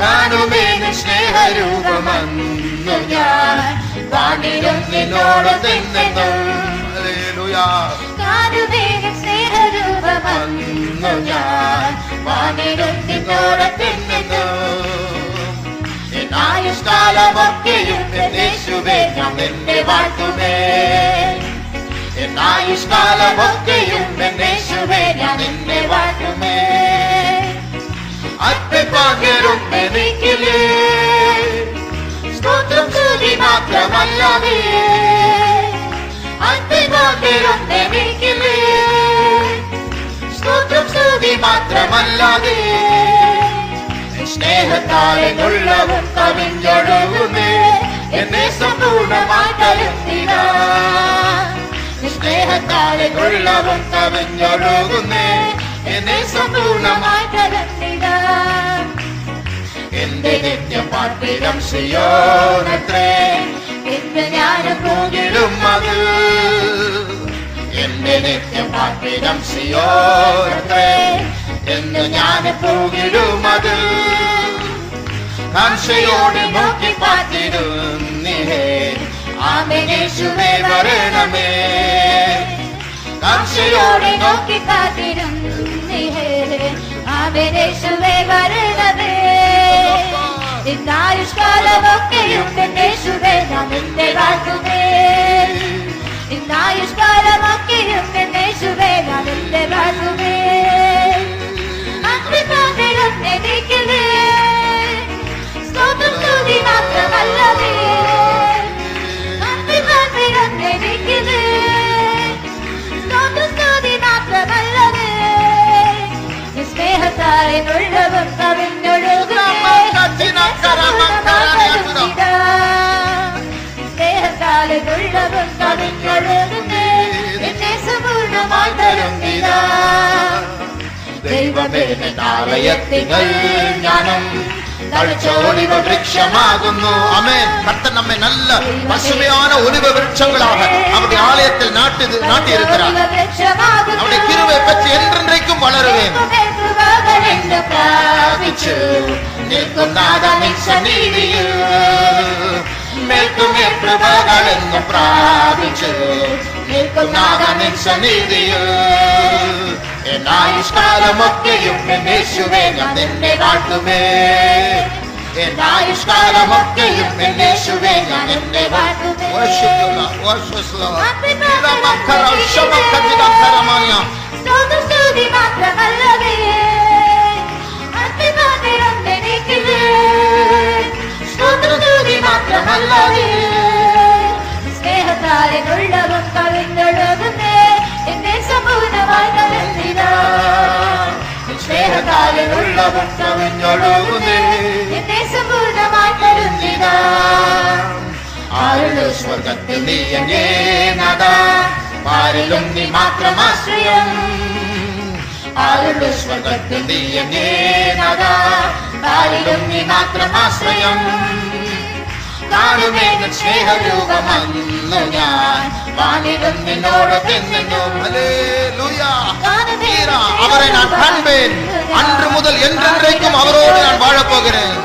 കാണുമേ നിൻ സ്നേഹരൂപമെന്നു ഞാൻ വാണിലും നിന്നോട് തെന്നെന്നും. ഹല്ലേലൂയ. കാണുമേ നിൻ സ്നേഹരൂപമെന്നു ഞാൻ വാണിലും നിന്നോട് തെന്നെന്നും. എന്നായുഷ്കാലമൊക്കെയും യേശുവേ ഞാൻ നിന്നെ വാഴ്ത്തുമേ. എന്നായുഷ്കാലമൊക്കെയും യേശുവേ ഞാൻ നിന്നെ വാഴ്ത്തുമേ. അർപ്പിപ്പാൻ വെറുമെനിക്കില്ലേ സ്തോത്രം സ്തുതി മാത്രമല്ലാതെ. അർപ്പിപ്പാൻ വെറുമെനിക്കില്ലേ സ്തോത്രം സ്തുതി മാത്രമല്ലാതെ. സ്നേഹത്താലെന്നുള്ളവും കവിഞ്ഞൊഴുകുന്നേ എന്നെ സമ്പൂർണ്ണമായി തരുന്നിതാ. സ്നേഹത്താലെന്നുള്ളവും കവിഞ്ഞൊഴുകുന്നേ എന്നെ സമ്പൂർണ്ണമായി തരുന്നിതാ. എന്റെ നിത്യപാർപ്പിടം സിയോനത്രേ എന്ന് ഞാൻ പോകിടും അത്. എന്റെ നിത്യപാർപ്പിടം സിയോനത്രേ എന്ന് ഞാൻ പോകിടും അത്. കാംക്ഷയോടെ നോക്കി പാർത്തിടുന്നേ ആമേൻ യേശുവേ വരണമേ. കാംക്ഷയോടെ നോക്കി കാത്തിരുന്നേ ആമേൻ യേശുവേ വരണമേ. ഇന്നായുഷ്കാലമൊക്കെയും യേശുവേ ഞാൻ നിന്നെ വാഴ്ത്തുമേ. ഇന്നായുഷ്കാലമൊക്കെയും യേശുവേ ഞാൻ നിന്നെ വാഴ്ത്തുമേ. അർപ്പിപ്പാൻ വെറുമെനിക്കില്ലേ സ്തോത്രം സ്തുതി മാത്രമല്ലാതെ. അർപ്പിപ്പാൻ വെറുമെനിക്കില്ലേ സ്തോത്രം സ്തുതി മാത്രമല്ലാതെ. നിൻ സ്നേഹത്താലെന്നുള്ളതും കവിഞ്ഞൊഴുകുന്നേ സ്നേഹത്താലെന്നുള്ളതും കവിഞ്ഞൊഴുകുന്നേ എന്നെ സമ്പൂർണ്ണമായി തരുന്നിതാ. ദൈവമേ നിന്നാലയത്തിങ്കൽ ഞാനും തഴച്ച ഒലിവ വൃക്ഷമാകുന്നു. ആമേൻ. കർത്തൻ നമ്മെ நல்ல பசுமையான ஒலிவ விருட்சங்களாக அவருடைய ஆலயத்தில் நாட்டியிருக்கிறார். அவருடைய கிருபை பற்றி என்றென்றைக்கும் வளருவேன். പ്രാപിച്ചു നിൽക്കും നാഥനിൻ സന്നിധിയിൽ. മേൽക്കുമേൽ കൃപകളെന്ന് പ്രാപിച്ചു നിൽക്കും നാഥനിൻ സന്നിധിയിൽ. എന്നായുഷ്കാലമൊക്കെയും യേശുവേ ഞാൻ നിന്നെ വാഴ്ത്തുമേ. എന്നായുഷ്കാലമൊക്കെയും യേശുവേ ഞാൻ നിന്നെ വാഴ്ത്തുമേ. സ്തോത്രം സ്തുതി മാത്രമല്ലാതെ. അർപ്പിപ്പാൻ വെറുമെനിക്കില്ലേ സ്തോത്രം സ്തുതി മാത്രമല്ലാതെ. സ്നേഹത്താലെന്നുള്ളതും കവിഞ്ഞൊഴുകുന്നേ എന്നെ സമ്പൂർണ്ണമായി തരുന്നിതാ. സ്നേഹത്താലെന്നുള്ളതും കവിഞ്ഞൊഴുകുന്നേ എന്നെ സമ്പൂർണ്ണമായി തരുന്നിതാ. ആരുള്ളു സ്വർഗത്തിൽ നീ എന്നെ നാഥാ, പാരിലും നീ മാത്രം ആശ്രയം. ആരുടെ സ്വർഗത്തിൽ നീ എന്നെ നാഥാ, കാലിലും നീ മാത്രം ആശ്രയം. കാണുമേ നിൻ സ്നേഹരൂപമന്നു ഞാൻ, വാനിലും നിന്നോടൊത്തെന്നും. ഹല്ലേലൂയ. அவரை நான் காண்பேன், அன்று முதல் என்றென்றைக்கும் அவரோடு நான் வாழப் போகிறேன்.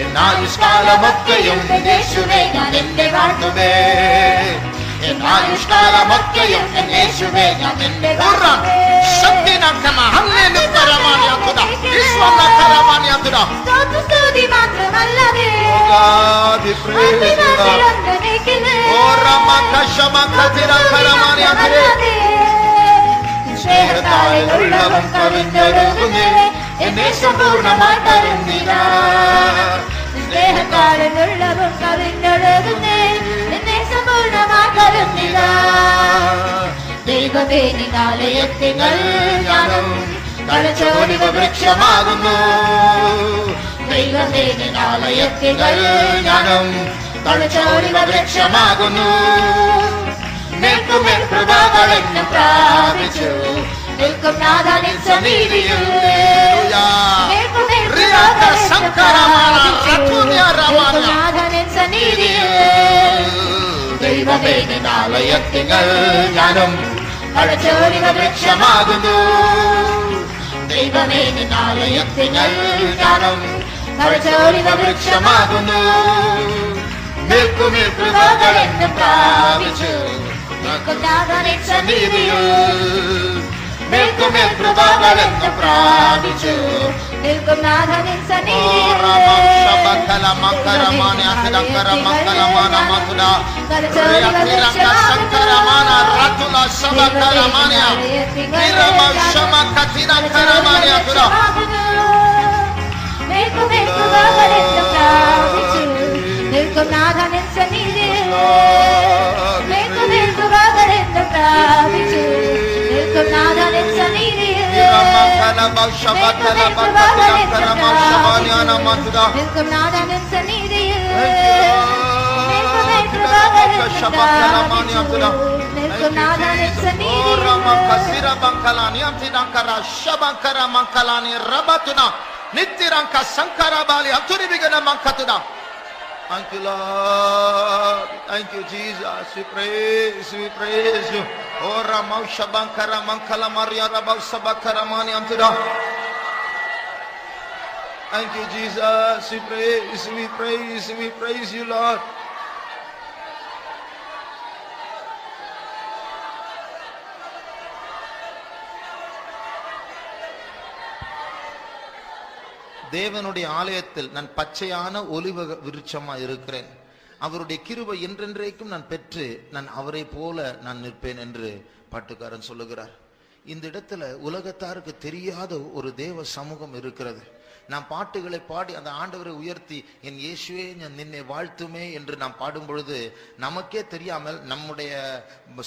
என் ஆயுஷ்காலமொக்கையும் യേശുവേ ഞാൻ എന്നെ വാഴ്ത്തുമേ, என் ஆயுஷ்காலமொக்கையும் യേശുവേ ഞാൻ എന്നെ വാഴ്ത്തുമേ. ശക്തിനാക്കമ ഹല്ലേലൂയ ഈശ്വരനാക്കരമാനിയതുര. സ്തുതി മാത്രമല്ലതേ God we praise you Lord. ഓ രമകശമകതിരകരമാനിയതുര. സ്നേഹത്താലുള്ളവൻ കവിഞ്ഞൊഴുകുന്നേ, എന്നെ സമ്പൂർണ്ണമായി തരുന്നില്ല. സ്നേഹത്താലുള്ളവൻ കവിഞ്ഞൊഴുകുന്നേ, എന്നെ സമ്പൂർണ്ണമായി തരുന്നില്ല. ദൈവമേ നിന്നാലയത്തിങ്ങൾ ഞാനും തഴച്ചോലിവ വൃക്ഷമാകുന്നു. ദൈവമേ നിന്നാലയത്തിങ്ങൾ ഞാനും തഴച്ചോലിവ വൃക്ഷമാകുന്നു. മേൽക്കുമേൽ കൃപകൾ എന്നെ പ്രാപിച്ചു, നിൽക്കും നാഥാനിൻ സന്നിധിയിൽ. മേൽക്കുമേൽ കൃപകൾ എന്നെ പ്രാപിച്ചു, നിൽക്കും നാഥാനിൻ സന്നിധിയിൽ. ദൈവമേ നിന്നാലയത്തിങ്ങൾ ഞാനും തഴച്ചോലിവ വൃക്ഷമാകുന്നു. ദൈവമേ നിന്നാലയത്തിങ്ങൾ ഞാനും തഴച്ചോലിവ വൃക്ഷമാകുന്നു. മേൽക്കുമേൽ കൃപകൾ എന്നെ പ്രാപിച്ചു, നിൽക്കും നാഥാനിൻ സന്നിധിയിൽ. മേൽക്കുമേൽ കൃപകൾ എന്നെ പ്രാപിച്ചു, നിൽക്കും നാഥാനിൻ സന്നിധിയിൽ. മേൽക്കുമേൽ കൃപകൾ എന്നെ പ്രാപിച്ചു, നിൽക്കും നാഥാനിൻ സന്നിധിയിൽ. മേൽക്കുമേൽ കൃപകൾ എന്നെ പ്രാപിച്ചു, നിൽക്കും നാഥാനിൻ സന്നിധിയിൽ. നിൽക്കും നാഥാനിൻ സന്നിധിയിൽ. മേൽക്കുമേൽ കൃപകൾ എന്നെ പ്രാപിച്ചു, നിൽക്കും നാഥാനിൻ സന്നിധിയിൽ. നിത്യരങ്ക സംകരബാലി അതുരിബിഗന മങ്കതുദ. Thank you Lord, thank you Jesus, we praise you. Oh Ramau Shabankara Mankala Maria Rabau Sabakara Mani Amtuda. Thank you Jesus, we praise you Lord. தேவனுடைய ஆலயத்தில் நான் பச்சையான ஒலிவ விருட்சமாய் இருக்கிறேன். அவருடைய கிருபை என்றென்றைக்கும் நான் பெற்று நான் அவரை போல நான் நிற்பேன் என்று பாட்டுக்காரன் சொல்லுகிறார். இந்த இடத்துல உலகத்தாருக்கு தெரியாத ஒரு தேவ சமூகம் இருக்கிறது. நாம் பாட்டுகளை பாடி அந்த ஆண்டவரை உயர்த்தி என் இயேசுவே நான் நின்னை வாழ்த்துமே என்று நாம் பாடும் பொழுது நமக்கே தெரியாமல் நம்முடைய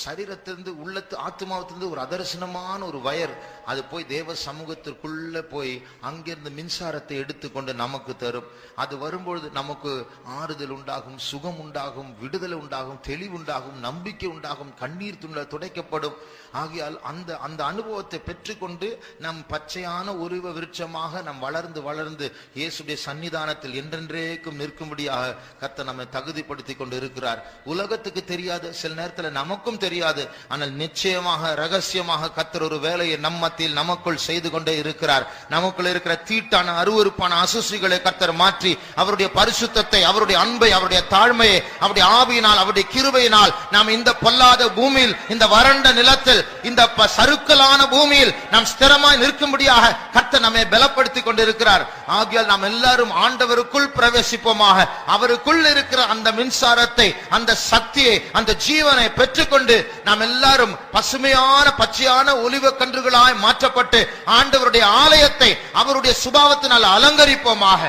சரீரத்திலிருந்து உள்ளத்து ஆத்மாவிலிருந்து ஒரு அதர்சனமான ஒரு வயர் அது போய் தேவ சமூகத்திற்குள்ள போய் அங்கிருந்து மின்சாரத்தை எடுத்துக்கொண்டு நமக்கு தரும். அது வரும்பொழுது நமக்கு ஆறுதல் உண்டாகும், சுகம் உண்டாகும், விடுதலை உண்டாகும், தெளிவு உண்டாகும், நம்பிக்கை உண்டாகும், கண்ணீர் துடைக்கப்படும். ஆகையால் அந்த அந்த அனுபவத்தை பெற்றுக்கொண்டு நம் பச்சையான ஒலிவ விருட்சமாக நாம் வளர்ந்து வளர்ந்து இயேசுடைய சன்னிதானத்தில் என்றென்றைக்கும் நிற்கும்படியாக கர்த்தர் நம்மை தகுதிப்படுத்தி கொண்டு இருக்கிறார். உலகத்துக்கு தெரியாது, சில நேரத்தில் நமக்கும் தெரியாது. ஆனால் நிச்சயமாக ரகசியமாக கர்த்தர் ஒரு வேலையை நம் மத்தியில் நமக்குள் செய்து கொண்டே இருக்கிறார். நமக்குள் இருக்கிற தீட்டான அருவருப்பான அசுசிகளை கர்த்தர் மாற்றி அவருடைய பரிசுத்தத்தை, அவருடைய அன்பை, அவருடைய தாழ்மையை, அவருடைய ஆவியினால், அவருடைய கிருபையினால் நாம் இந்த பொல்லாத பூமியில், இந்த வறண்ட நிலத்தில், இந்த சறுக்கலான பூமியில் நாம் ஸ்திரமாய் நிற்கும்படியாக கர்த்தர் நம்மை பலப்படுத்தி கொண்டிருக்கிறார். ஆகையால் நாம் எல்லாரும் ஆண்டவருக்குள் பிரவேசிப்போமாக. அவருக்குள் இருக்கிற அந்த மின்சாரத்தை, அந்த சக்தியை, அந்த ஜீவனை பெற்றுக்கொண்டு நாம் எல்லாரும் பசுமையான பச்சையான ஒலிவ கன்றுகளாய் மாற்றப்பட்டு ஆண்டவருடைய ஆலயத்தை அவருடைய சுபாவத்தினால் அலங்கரிப்போமாக.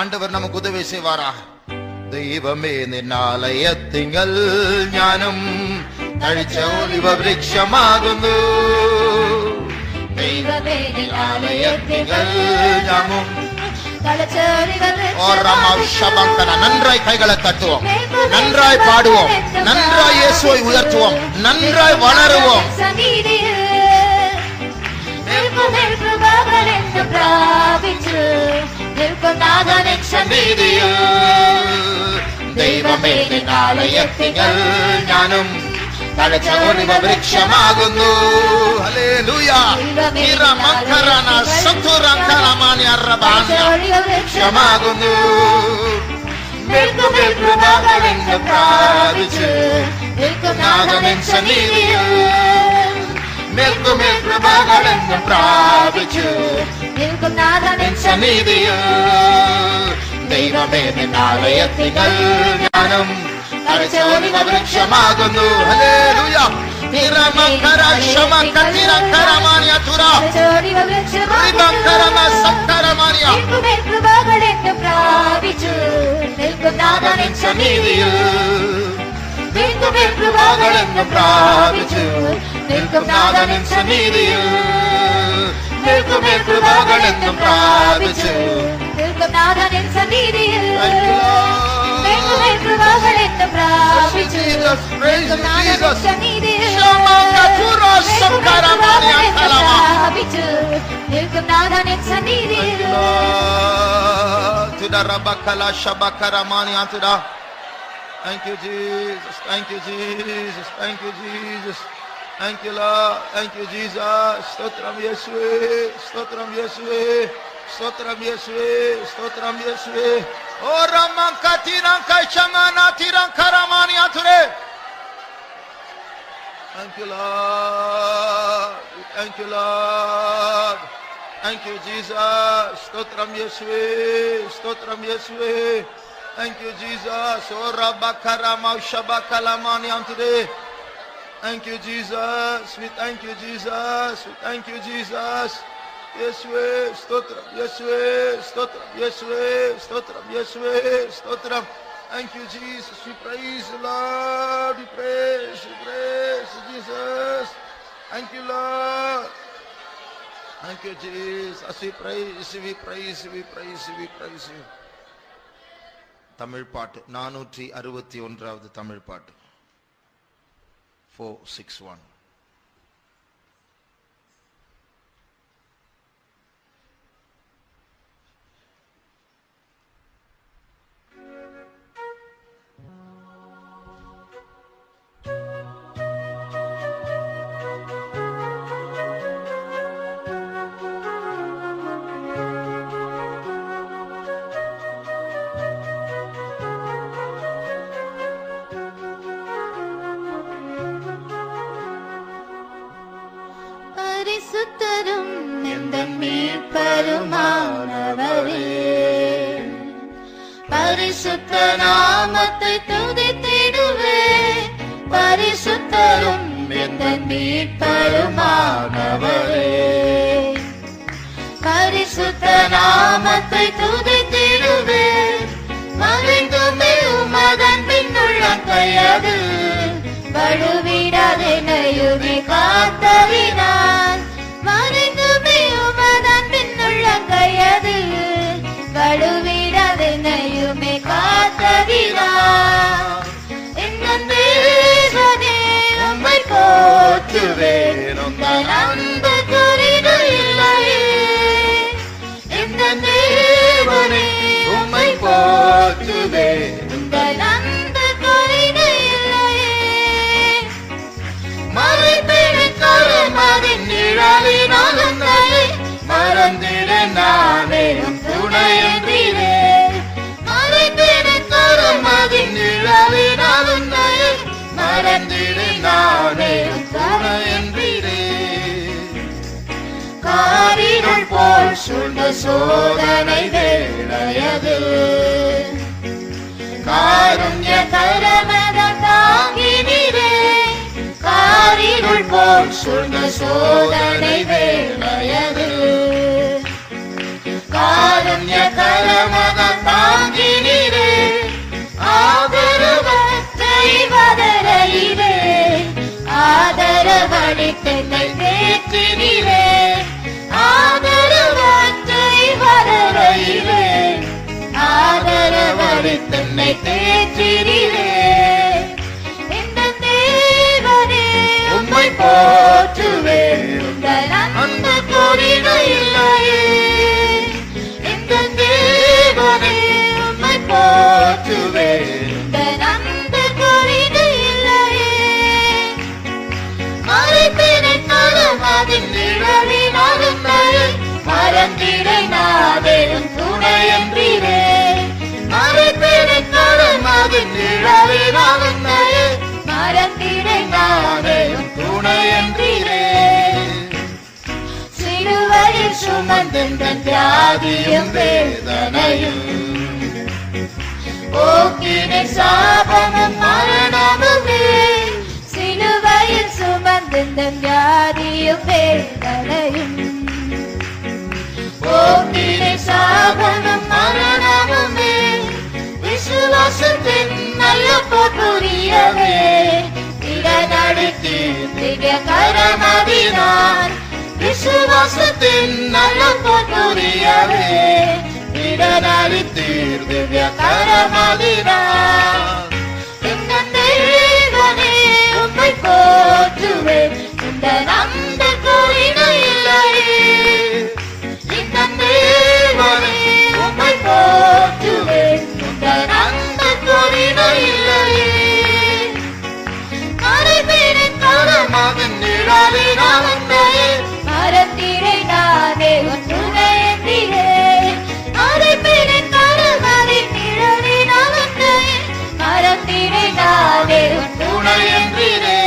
ஆண்டவர் நமக்கு உதவி செய்வாராக. ദൈവമേ നിന്നാലയത്തിങ്കൽ ഞാനും തഴിച്ച ഒലിവ വൃക്ഷമാകുന്നു. ദൈവമേ നിന്നാലയത്തിങ്കൽ ഞാനും തഴച്ച ഒലിവ വൃക്ഷമാകുന്നു. நன்றாய் கைகளை தட்டுவோம், நன்றாய் பாடுவோம், நன்றாய் இயேசுவை உயர்த்துவோம், நன்றாய் வளருவோம். നാഥനിൻ സന്നിധിയിൽ ദൈവമേ നിൻ ആലയത്തിങ്കൽ ഞാനും തഴച്ച ഒലിവ വൃക്ഷമാകുന്നു. ഹല്ലേലൂയ. ഇറമക്കരന സത്തുരക്കരമാനി അറബാന വൃക്ഷമാകുന്നു. നിൽക്കുമേൽ കൃപകളെന്ന് പ്രാപിച്ച് നിൽക്കും നാഥനിൻ സന്നിധിയിൽ നിൽക്കുമേൽ കൃപകളെന്ന് പ്രാപിച്ച് നിൽക്കും നാഥനിൻ സന്നിധിയിൽ ദൈവമേ നിൻ ആലയത്തിങ്കൽ ഞാനും തഴച്ച ഒലിവ വൃക്ഷമാകുന്നു. ഹല്ലേലൂയ. നിറമക്കര ശമകതിരക്കരമാനിയ തുര റിബക്കരമ സക്കരമാനിയ നിൽക്കുമേൽ കൃപകളെന്ന് പ്രാപിച്ചു നിൽക്കും നാഥനിൻ സന്നിധിയിൽ നിൽക്കുമേൽ കൃപകളെന്ന് പ്രാപിച്ചു നിൽക്കും നാഥനിൻ സന്നിധിയിൽ നിൽക്കുമേൽ കൃപകളെന്ന് പ്രാപിച്ചു നിൽക്കും നാഥനിൻ സന്നിധിയിൽ നിൽക്കുമേൽ കൃപകളെന്ന് പ്രാപിച്ചു നിൽക്കും നാഥനിൻ സന്നിധിയിൽ പ്രാപിച്ചു നിൽക്കും നാഥനിൻ സന്നിധിയിൽ. Thank you, Jesus. Thank you, Jesus. Thank you, Jesus. Thank you, Lord. Thank you, Jesus. Stotram Yeshua. Stotram Yeshua. Stotram Yeshua. Stotram Yeshua. Oh, Ramankatiran Kaishamana Tiran Karamani Ature. Thank you, Lord. Thank you, Lord. Thank you, Jesus. Stotram Yeshua. Stotram Yeshua. Thank you, Jesus. Oh, Rabbakarama Shabakalamani today. Thank you, Jesus. We thank you, Jesus. We thank you, Jesus. Yeshua, Stotram, Yeshua, Stotram, Yeshua, Stotram, Yeshua, Stotram. Thank you, Jesus. We praise you, Lord. We praise you, Jesus. Thank you, Lord. Thank you, Jesus. We praise you, we praise you, we praise you, we praise you. Tamil பாட்டு 461வது தமிழ் பாட்டு 461. பரிசுத்தரும் எந்தன் மீட்பருமானவரே பரிசுத்த நாமத்தை துதித்திடுவே பரிசுத்தரும் எந்தன் மீட்பருமானவரே பரிசுத்த நாமத்தை துதித்திடுவே மறைந்துமே உமதன் பின்னுள்ளம் கையது வழுவிடாதெனையுமே காத்தறினார் மறைந்துமே உமதன் பின்னுள்ளம் கையது வழுவிடாதெனையுமே காத்தறினார் என் தேவனே உம்மை போற்றுவேன் உங்கள் அன்பு குறிது இல்லையே என் தேவனே உம்மை போற்றுவேன் உங்கள் அன்பு குறிது இல்லையே மறைப்பிடித்தரும் அதன் நிழலினால் உன்னை மறந்திட நானே உன் துணையென்றீரே மறைப்பிடித்தரும் அதன் நிழலினால் உன்னை மறந்திட நானே உன் துணையென்றீரே காரிருள் போல் சூழ்ந்த சோதனை வேளையது காருண்ய கரமத தாங்கினீரே காரிருள் போல் சூழ்ந்த சோதனை வேளையது காருண்ய கரமத தாங்கினீரே ஆதரவற்றை வதரையிலே ஆதரவளித்தென்னை தேற்றினீரே ஆதரவற்றை வதரையிலே ஆதரவளித்தென்னை தேற்றினீரே இந்த தேவனே உம்மை போற்றுவேன் உங்கள் அன்பு குறிது இல்லையே இந்த தேவனே போற்றுவேன். உந்தன் அன்பு குறைவு இல்லையே. மறைப்பினின் தலம் அதின் நிழலினால் உன்னையே மறந்திட நாடேறும் துணையன்றீரே. மறைப்பினின் தலம் அதின் நிழலினால் உன்னையே மறந்திட நாடேறும் துணையன்றீரே. சிலுவையில் சுமந்தெந்தன் வியாதியும் வேதனையும் போக்கின சாபமும் மரணமுமே. சிலுவையில் சுமந்தெந்தன் வியாதியும் வேதனையும் போக்கின சாபமும் மரணமுமே. விசுவாசத்தின் நல்ல புரியவே திறனடுத்தி திக கரமதினான். விசுவாசத்தின் நல்ல புரியவே திறனடுத்தீர் திவ்ய கரமதினான். எங்கள் தேவனே உம்மை போற்றுவேன். உந்தன் அன்பு குறைவு இல்லையே. எங்கள் தேவனே உம்மை போற்றுவேன். உந்தன் அன்பு குறைவு இல்லையே. மறைப்பினின் தலம் அதின் நிழலினால் உன்னையே மறந்திட நானே உன் துணையன்றீரே. மறைப்பினின் தலம் அதின் நிழலினால் உன்னையே மறந்திட நானே உன் துணையன்றீரே.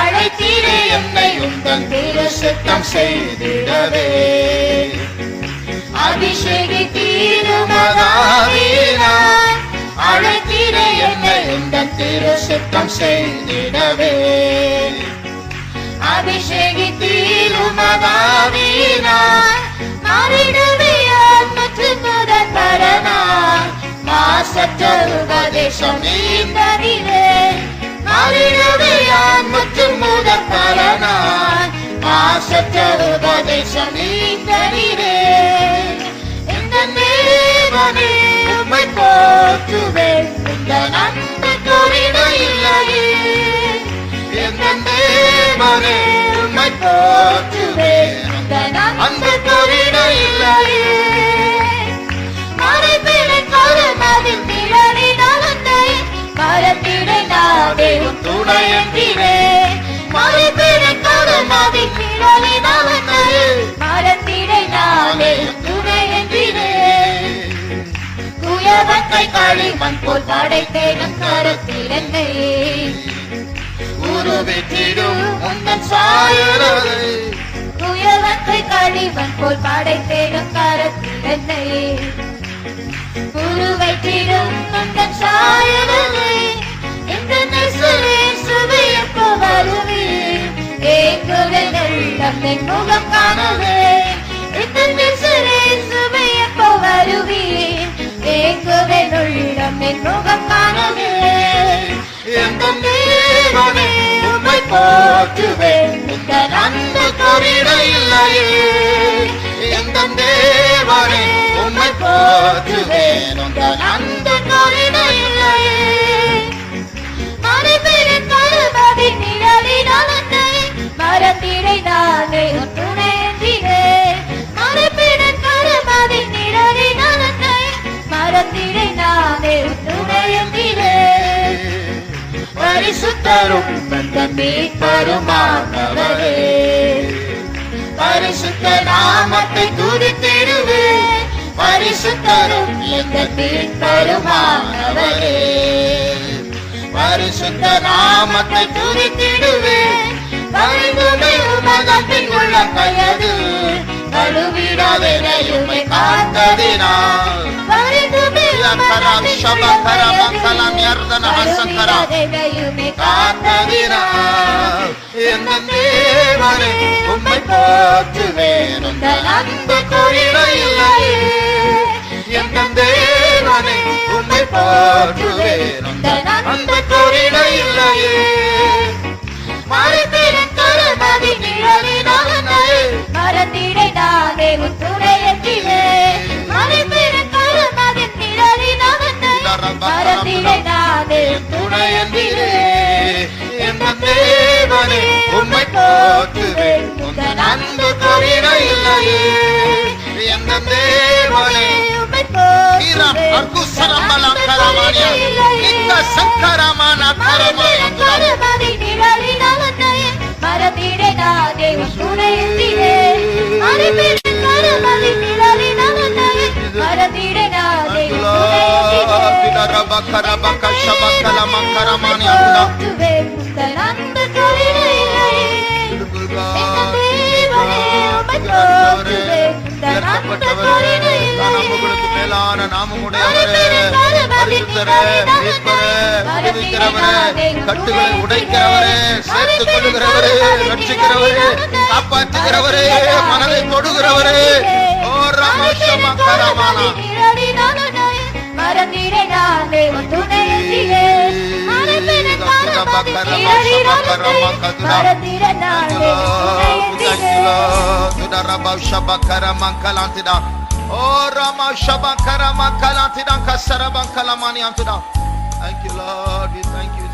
அழைத்தீரே என்னை உந்தன் திருச்சித்தம் செய்திடவே. அபிஷேகித்தீருமதாவினான். அழைத்தீரே என்னை உந்தன் திருச்சித்தம் செய்திடவே. அபிஷேகித்தீருமதாவினான். மாறிடவே ஆத்மற்று முதற் பரனான். மாசற்ற உபதேசம் நீந்தனிலே. மாறிடவே ஆத்மற்று முதற் பரனான். மாசற்ற உபதேசம் நீந்தனிலே. எங்கள் தேவனே உம்மை போற்றுவேன். உந்தன் அன்பு குறைவு இல்லையே. எங்கள் தேவனே உம்மை போற்றுவேன். உந்தன் அன்பு குறைவு இல்லையே. மறைப்பினின் தலம் அதின் நிழலினால் உன்னையே மறந்திட நானே உன் துணையன்றீரே. மறைப்பினின் தலம் அதின் நிழலினால் உன்னையே மறந்திட நானே உன் துணையன்றீரே. குயவத்தை களிமண் போல் படைத்தேனும் கரத்திலென்னை உருவிற்றிடும் உந்தன் சாயலை. குயவத்தை களிமண் போல் படைத்தேனும் கரத்திலென்னை உருவிற்றிடும் உந்தன் சாயலை. இந்த நெசரே சுவையப்போ வருவீர். ஏங்குதல் தம்மின் முகம் காணவே. இந்த நெசரே சுவையப்போ வருவீர். ஏங்குதல் தம்மின் முகம் காணவே. எங்கள் தேவனே உம்மை போற்றுவேன். உந்தன் அன்பு குறைவு இல்லையே. எங்கள் தேவனே உம்மை போற்றுவேன். உந்தன் அன்பு குறைவு இல்லையே. மறைப்பினின் தலம் அதின் நிழலினால் உன்னையே மறந்திட நானே உன் துணையன்றீரே. மறைப்பினின் தலம் அதின் நிழலினால் உன்னையே மறந்திட நானே உன் துணையன்றீரே. பரிசுத்தரும் எங்கள் மீட்பருமானவரே. பரிசுத்த நாமத்தை துதித்திடுவேன். பரிசுத்தரும் எங்கள் மீட்பருமானவரே. பரிசுத்த நாமத்தை துதித்திடுவேன். பரிந்துரை உமதத்தின் உள்ள கையது கழுவிடாதெனையுமை காத்ததினால். காத்ததினால் எங்கள் தேவனே உம்மை போற்றுவேன். உந்தன் அன்பு குறைவு இல்லையே. எங்கள் தேவனே உம்மை போற்றுவேன். உந்தன் அன்பு குறைவு இல்லையே. மறைப்பினின் தலம் அதின் நிழலினால் உன்னையே மறந்திட நானே உன் துணையன்றீரே. மறைப்பினின் தலம் அதின் நிழலினால் உன்னையே மறந்திட நானே உன் துணையன்றீரே. எங்கள் தேவனே உம்மை போற்றுவேன். உந்தன் அன்பு குறைவு இல்லையே. எங்கள் தேவனே உம்மை Kira Arkusaramala Karamania Nika Sankaramana Karamania கரமதி நிழலினால் உன்னையே மறந்திடே நான் தேவன் துணை என்றே அரிப்பின் கரமதி நிழலினால் உன்னையே மறந்திடே நான் தேவன் துணை என்றே Kidaraba Karabaka Shabakala Makaramania துவே முந்தன் அன்பு கருணையிலே உங்களுக்கு மேலான நாமமுடையவரே பரிசுத்தரே மீட்பரே விடுவிக்கிறவரே கட்டுகளை உடைக்கிறவரே சேர்த்துக் கொள்ளுகிறவரே ரட்சிக்கிறவரே காப்பாற்றுகிறவரே மனதை தொடுகிறவரே ஓ ராமேஸ்வரமா கரமானா மறந்திடே நான் தேவன் துணை என்றே மறந்திடே நான் Oh Rama Shabakara Makalantida Kasarabankalamani Antuda. Thank you, Lord. We thank you.